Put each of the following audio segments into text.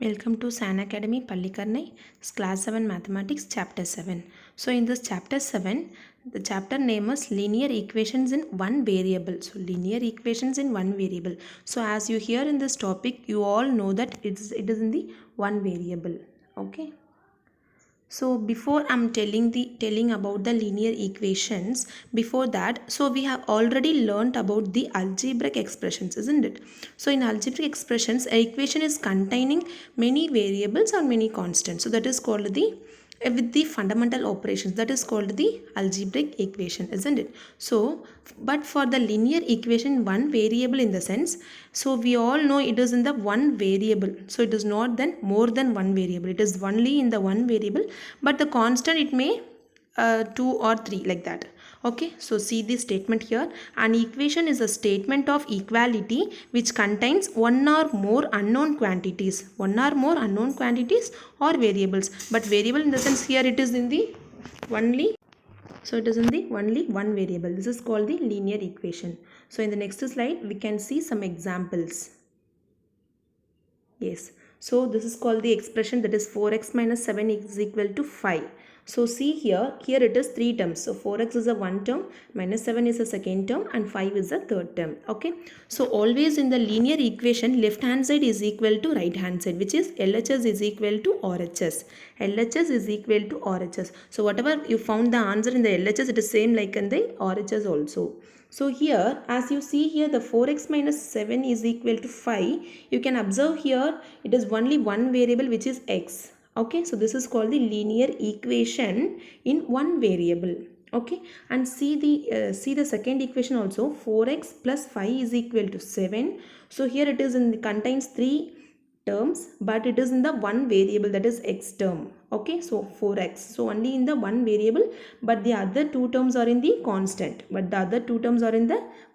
Welcome to San Academy Pallikarnai, Class 7 Mathematics, Chapter 7. So, in this Chapter 7, the chapter name is Linear Equations in One Variable. So, Linear Equations in One Variable. So, as you hear in this topic, you all know that it is in the one variable. Okay. So before I'm telling about the linear equations, before that, so we have already learnt about the algebraic expressions, isn't it? So in algebraic expressions, a equation is containing many variables or many constants. So that is called the with the fundamental operations, that is called the algebraic equation, isn't it? So but for the linear equation, one variable in the sense, so we all know it is in the one variable, so it is not then more than one variable, it is only in the one variable, but the constant it may two or three, like that. Okay, so see the statement here. An equation is a statement of equality which contains one or more unknown quantities, or variables, but variable in the sense here it is in the only, so it is in the only one variable. This is called the linear equation. So in the next slide we can see some examples. Yes, so this is called the expression, that is 4x minus 7 is equal to 5. So see here it is three terms. So 4x is a one term, minus 7 is a second term, and 5 is a third term. Okay, so always in the linear equation, left hand side is equal to right hand side, which is LHS is equal to RHS. LHS is equal to RHS. So whatever you found the answer in the LHS, it is same like in the RHS also. So here, as you see here, the 4x minus 7 is equal to 5. You can observe here, it is only one variable, which is x. Okay, so this is called the linear equation in one variable. Okay, and see the second equation also, 4x plus 5 is equal to 7. So here it is contains three terms, but it is in the one variable, that is x term. Okay, so 4x, so only in the one variable, but the other two terms are in the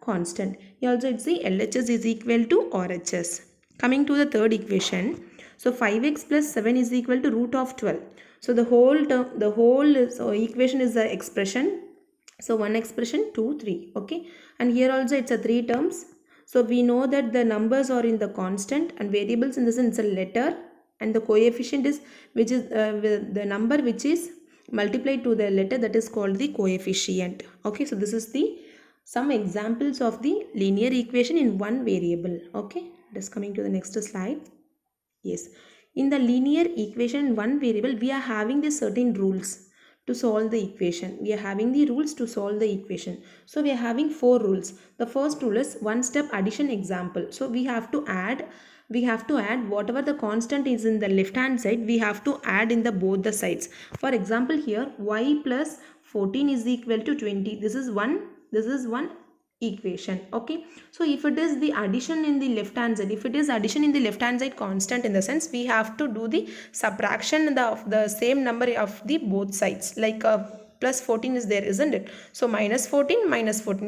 constant, here also it's the LHS is equal to RHS. Coming to the third equation, so 5x plus 7 is equal to root of 12. So the whole term, equation is the expression, so one expression 2 3. Okay, and here also it's a three terms. So we know that the numbers are in the constant, and variables in the sense a letter, and the coefficient is which is the number which is multiplied to the letter, that is called the coefficient. Okay, so this is the some examples of the linear equation in one variable. Okay, just coming to the next slide. Yes, in the linear equation in one variable, we are having the certain rules to solve the equation. We are having the rules to solve the equation. So we are having four rules. The first rule is one step addition example. So we have to add whatever the constant is in the left hand side, we have to add in the both the sides. For example, here y plus 14 is equal to 20. This is one equation. Okay, so if it is the addition in the left hand side, constant, in the sense we have to do the subtraction of the same number of the both sides, like plus 14 is there, isn't it? So minus 14,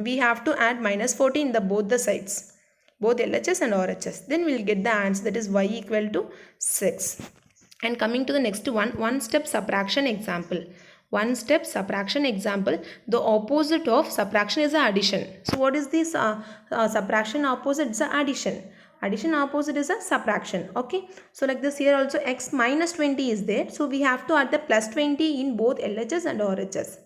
we have to add minus 14 in the both the sides, both LHS and RHS, then we'll get the answer, that is y equal to 6. And coming to the next one step subtraction example. The opposite of subtraction is addition. So what is this subtraction opposite? It's addition. Addition opposite is a subtraction. Okay, so like this, here also x minus 20 is there, so we have to add the plus 20 in both LHS and RHS.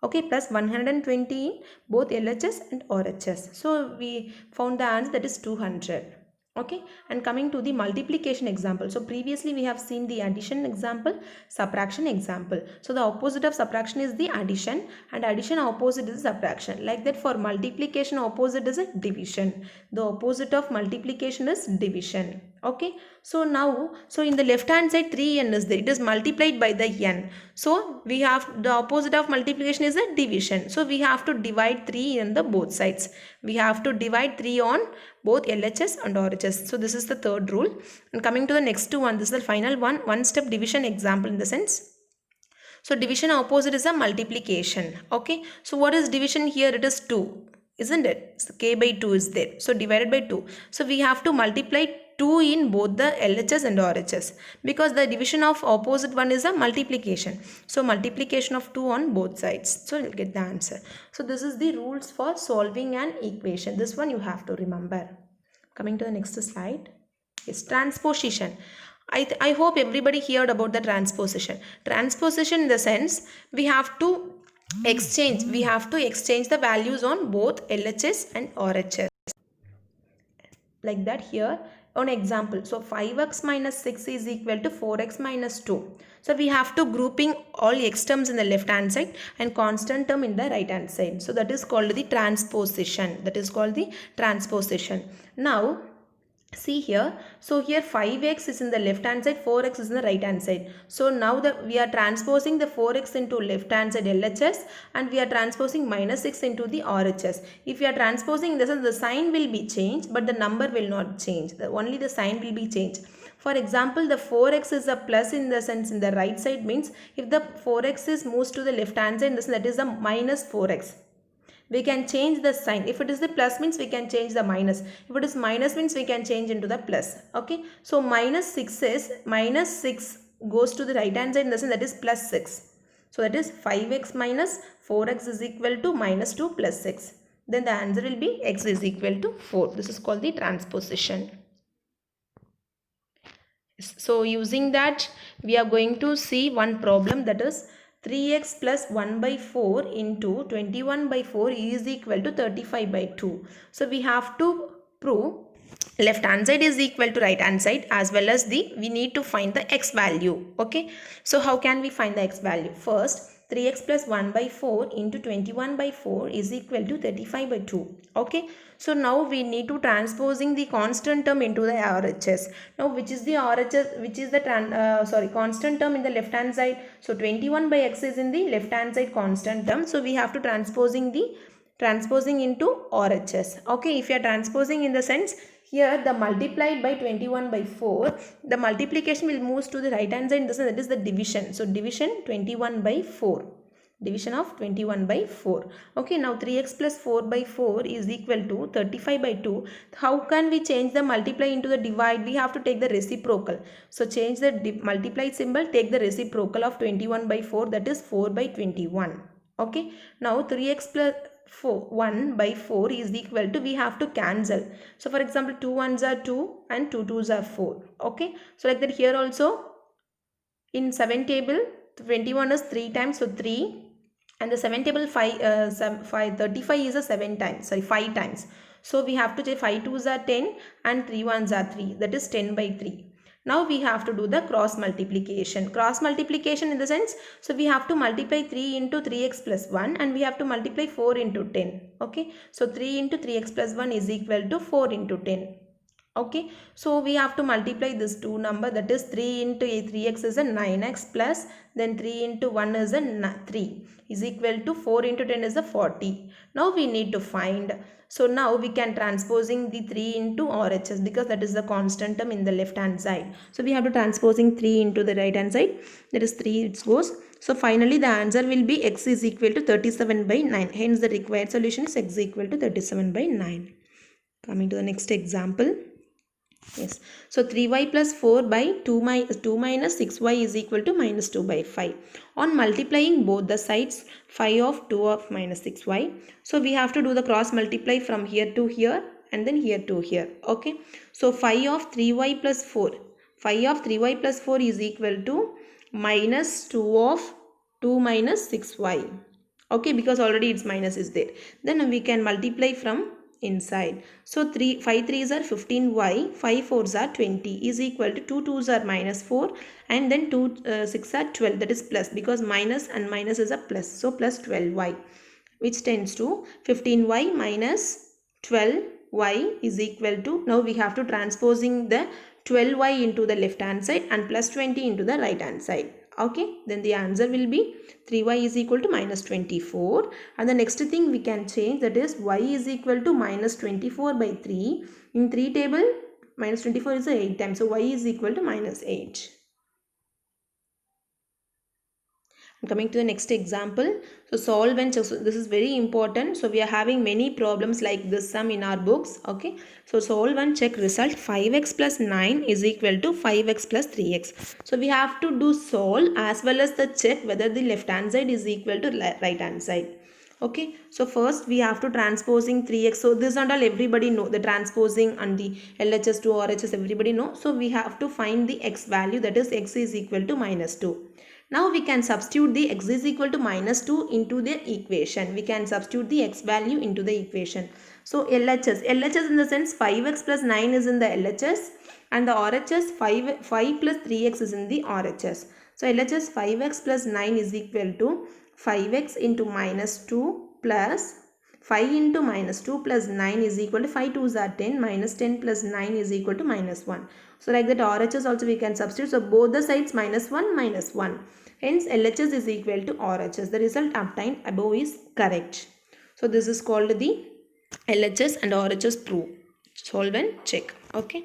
Okay, plus 120 in both LHS and RHS. So we found the answer, that is 200. Okay, and coming to the multiplication example. So previously we have seen the addition example, subtraction example. So the opposite of subtraction is the addition, and addition opposite is subtraction. Like that, for multiplication opposite is a division. The opposite of multiplication is division. Okay, so now, so in the left hand side 3n is there, it is multiplied by the n. So we have the opposite of multiplication is a division. So we have to divide 3 in the both sides. We have to divide 3 on both LHS and RHS. So this is the third rule. And coming to the next one, this is the final one step division example, in the sense, so division opposite is a multiplication. Okay, so what is division here? It is 2, isn't it? So k by 2 is there, so divided by 2. So we have to multiply 2 in both the LHS and RHS, because the division of opposite one is a multiplication. So multiplication of 2 on both sides. So you'll get the answer. So this is the rules for solving an equation. This one you have to remember. Coming to the next slide is transposition. I hope everybody heard about the transposition. Transposition in the sense we have to exchange the values on both LHS and RHS. Like that here on example. So 5x minus 6 is equal to 4x minus 2. So we have to grouping all x terms in the left hand side and constant term in the right hand side. So that is called the transposition. Now see here, so here 5x is in the left hand side, 4x is in the right hand side. So now we are transposing the 4x into left hand side LHS and we are transposing minus 6 into the RHS. If we are transposing this, the sign will be changed but the number will not change. Only the sign will be changed. For example, the 4x is a plus in the sense in the right side means if the 4x is moves to the left hand side, that is a minus 4x. We can change the sign. If it is the plus means we can change the minus. If it is minus means we can change into the plus. Okay. So minus 6 goes to the right hand side in the sense that is plus 6. So that is 5x minus 4x is equal to minus 2 plus 6. Then the answer will be x is equal to 4. This is called the transposition. So using that we are going to see one problem, that is 3x plus 1 by 4 into 21 by 4 is equal to 35 by 2. So we have to prove left hand side is equal to right hand side as well as we need to find the x value. Okay. So how can we find the x value? First 3x plus 1 by 4 into 21 by 4 is equal to 35 by 2. Okay. So now we need to transposing the constant term into the RHS. Now which is the RHS, which is the constant term in the left hand side. So 21 by x is in the left hand side constant term. So we have to transposing into RHS. Okay. If you are transposing in the sense here the multiplied by 21 by 4, the multiplication will move to the right hand side, that is the division. So division 21 by 4. Division of 21 by 4. Okay, now 3x plus 4 by 4 is equal to 35 by 2. How can we change the multiply into the divide? We have to take the reciprocal. So change the multiply symbol, take the reciprocal of 21 by 4, that is 4 by 21. Okay, now 3x plus 1 by 4 is equal to, we have to cancel. So for example 2 1s are 2 and 2 2s are 4. Okay, so like that here also in 7 table 21 is 3 times, so 3, and the 7 table 35 is a 7 times, 5 times. So we have to say 5 2s are 10 and 3 1s are 3, that is 10 by 3. Now we have to do the cross multiplication. Cross multiplication in the sense, so we have to multiply 3 into 3x plus 1 and we have to multiply 4 into 10. Okay, so 3 into 3x plus 1 is equal to 4 into 10. Okay, so we have to multiply this two number, that is 3 into 3x is a 9x plus then 3 into 1 is a 3 is equal to 4 into 10 is a 40. Now we need to find. So now we can transposing the 3 into RHS because that is the constant term in the left hand side. So we have to transposing 3 into the right hand side, that is 3 it goes. So finally the answer will be x is equal to 37 by 9. Hence the required solution is x equal to 37 by 9. Coming to the next example. Yes, so 3y plus 4 by 2 minus 6y is equal to minus 2 by 5. On multiplying both the sides, 5 of 2 of minus 6y. So we have to do the cross multiply from here to here and then here to here. Okay, so 5 of 3y plus 4. 5 of 3y plus 4 is equal to minus 2 of 2 minus 6y. Okay, because already its minus is there. Then we can multiply from inside. So 5 3s are 15y, 5 4s are 20 is equal to 2 2s are minus 4 and then 2 6 are 12, that is plus, because minus and minus is a plus. So plus 12y, which tends to 15y minus 12y is equal to, now we have to transposing the 12y into the left hand side and plus 20 into the right hand side. Okay, then the answer will be 3y is equal to minus 24, and the next thing we can change, that is y is equal to minus 24 by 3. In 3 table minus 24 is 8 times, so y is equal to minus 8. Coming to the next example, so solve and check. So this is very important. So we are having many problems like this sum in our books. Okay, so solve and check result. 5x plus 9 is equal to 5x plus 3x. So we have to do solve as well as the check whether the left hand side is equal to right hand side. Okay, so first we have to transposing 3x. So this and all everybody know, the transposing and the LHS to RHS everybody know. So we have to find the x value, that is x is equal to minus 2. Now we can substitute the x is equal to minus 2 into the equation. We can substitute the x value into the equation. So LHS in the sense 5x plus 9 is in the LHS and the RHS 5 plus 3x is in the RHS. So LHS 5x plus 9 is equal to 5x into minus 2 plus 5 into minus 2 plus 9 is equal to 5 2s are 10, minus 10 plus 9 is equal to minus 1. So like that RHS also we can substitute. So both the sides minus 1 minus 1. Hence LHS is equal to RHS. The result obtained above is correct. So this is called the LHS and RHS proof. Solve and check. Okay.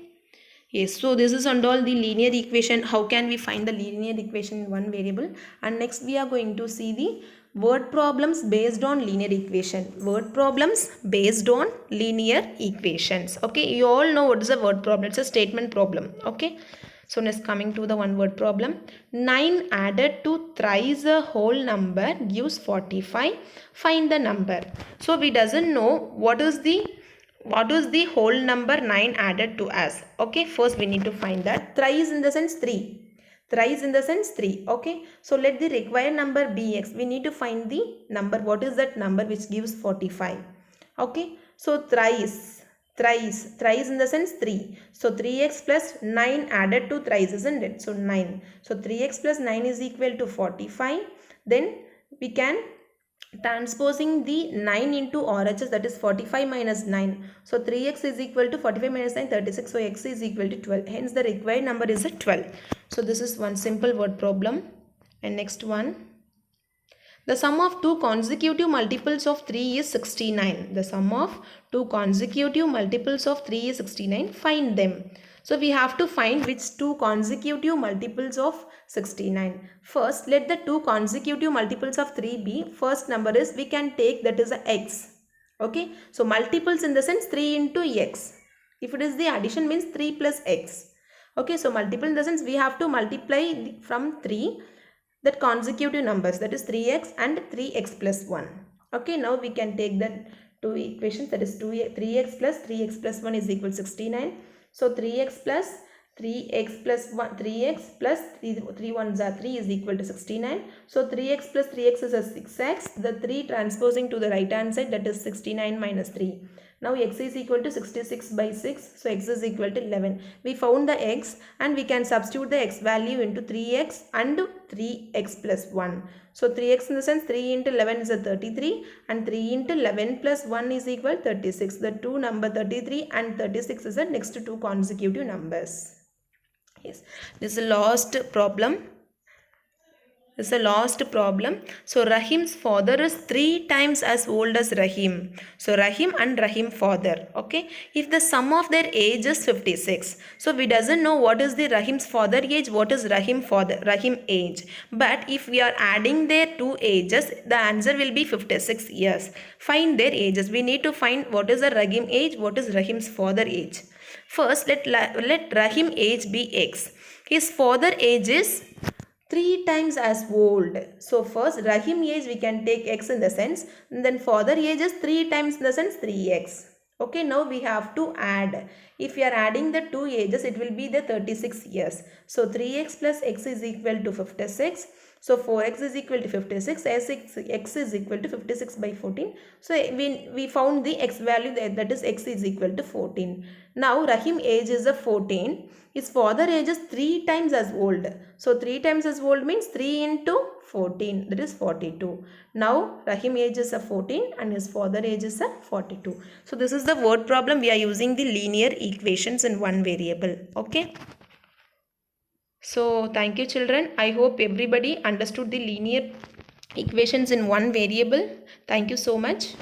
Yes, so this is and all the linear equation. How can we find the linear equation in one variable? And next we are going to see the word problems based on linear equation. Word problems based on linear equations. Okay, you all know what is a word problem. It's a statement problem. Okay, so next coming to the one word problem. 9 added to thrice a whole number gives 45. Find the number. So we doesn't know what is the whole number 9 added to us. Okay, first we need to find that. Thrice in the sense 3. Thrice in the sense 3. Okay, so let the required number be x. We need to find the number. What is that number which gives 45? Okay, so thrice in the sense 3. So 3x plus 9 added to thrice, isn't it? So 9. So 3x plus 9 is equal to 45. Then we can transposing the 9 into RHS, that is 45 minus 9. So 3x is equal to 45 minus 9, 36. So x is equal to 12. Hence the required number is a 12. So this is one simple word problem. And next one. The sum of two consecutive multiples of 3 is 69. The sum of two consecutive multiples of 3 is 69. Find them. So we have to find which two consecutive multiples of 69. First, let the two consecutive multiples of 3 be. First number is we can take, that is a x. Okay. So multiples in the sense 3 into x. If it is the addition means 3 plus x. Okay. So multiple in the sense we have to multiply from 3 that consecutive numbers, that is 3x and 3x plus 1. Okay, now we can take that two equations, that is 3x plus 1 is equal to 69. So 3x plus 3x plus 1, 3x plus 3 ones are 3 is equal to 69. So 3x plus 3x is a 6x. The 3 transposing to the right hand side, that is 69 minus 3. Now x is equal to 66 by 6. So x is equal to 11. We found the x and we can substitute the x value into 3x and 3x plus 1. So 3x in the sense 3 into 11 is a 33 and 3 into 11 plus 1 is equal to 36. The two number 33 and 36 is the next two consecutive numbers. Yes, this is the last problem. This is the last problem. So Rahim's father is 3 times as old as Rahim. So Rahim and Rahim father. Okay. If the sum of their age is 56. So we doesn't know what is the Rahim's father age, what is Rahim age. But if we are adding their two ages, the answer will be 56 years. Find their ages. We need to find what is the Rahim age, what is Rahim's father age. First, let Rahim age be x. His father age is 3 times as old. So first Rahim age we can take x in the sense, and then father age is 3 times in the sense 3x. Okay, now we have to add. If we are adding the two ages, it will be the 36 years. So 3x plus x is equal to 56. So 4x is equal to 56. X is equal to 56 by 14. So we found the x value, that is x is equal to 14. Now Rahim age is a 14. His father age is 3 times as old. So 3 times as old means 3 into 14, that is 42. Now Rahim age is a 14 and his father age is a 42. So this is the word problem. We are using the linear equations in one variable. Okay. So thank you children. I hope everybody understood the linear equations in one variable. Thank you so much.